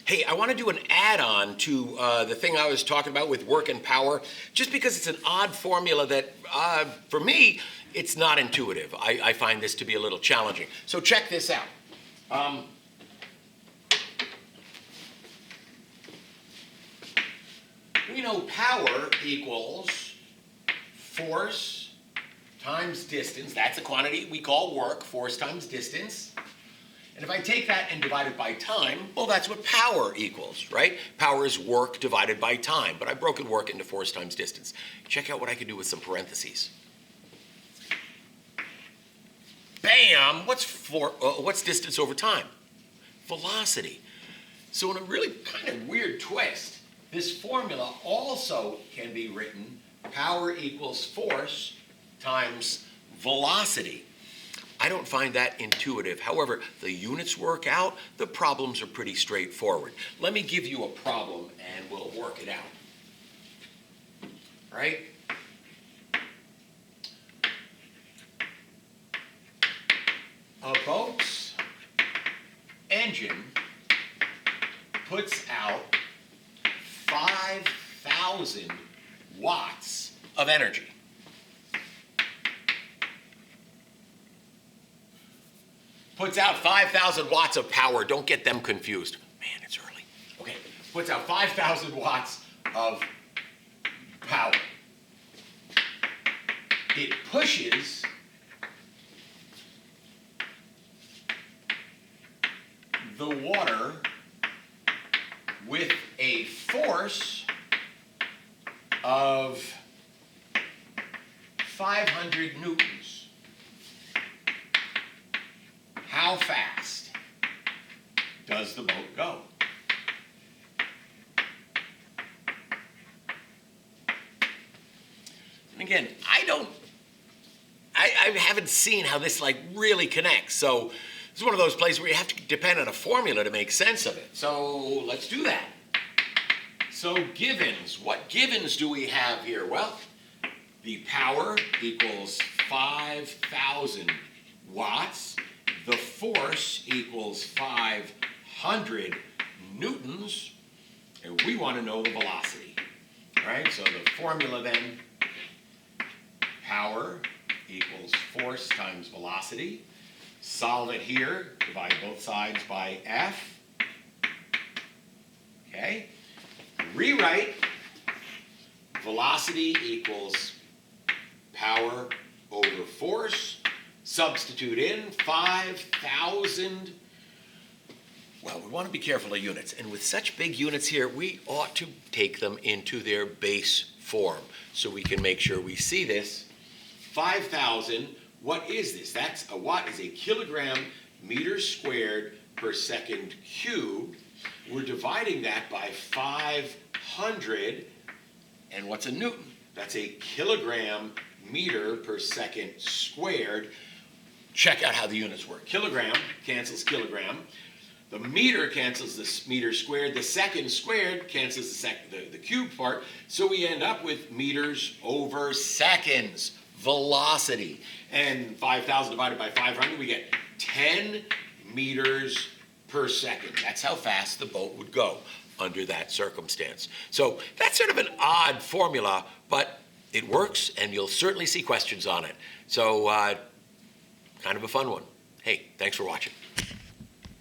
Hey, I want to do an add-on to the thing I was talking about with work and power, just because it's an odd formula that, for me, it's not intuitive. I find this to be a little challenging. So check this out. We know power equals force times distance. That's a quantity we call work, force times distance. And if I take that and divide it by time, well, that's what power equals, right? Power is work divided by time, but I've broken work into force times distance. Check out what I can do with some parentheses. Bam! What's distance over time? Velocity. So in a really kind of weird twist, this formula also can be written power equals force times velocity. I don't find that intuitive. However, the units work out, the problems are pretty straightforward. Let me give you a problem and we'll work it out. All right? A boat's engine puts out 5,000 watts of energy. Puts out 5,000 watts of power. Don't get them confused. Man, it's early. Okay, puts out 5,000 watts of power. It pushes the water with a force of 500 newtons. How fast does the boat go? And again, I haven't seen how this really connects. So it's one of those places where you have to depend on a formula to make sense of it. So let's do that. So givens, what givens do we have here? Well, the power equals 5,000 watts. The force equals 500 newtons, and we want to know the velocity. All right, so the formula then, power equals force times velocity. Solve it here, divide both sides by F. Okay, rewrite velocity equals power over force. Substitute in 5,000. Well, we want to be careful of units. And with such big units here, we ought to take them into their base form so we can make sure we see this. 5,000, what is this? A watt is a kilogram meters squared per second cubed. We're dividing that by 500. And what's a newton? That's a kilogram meter per second squared. Check out how the units work. Kilogram cancels kilogram. The meter cancels the meter squared. The second squared cancels the cube part. So we end up with meters over seconds. Velocity. And 5,000 divided by 500, we get 10 meters per second. That's how fast the boat would go under that circumstance. So that's sort of an odd formula, but it works, and you'll certainly see questions on it. So kind of a fun one. Hey, thanks for watching.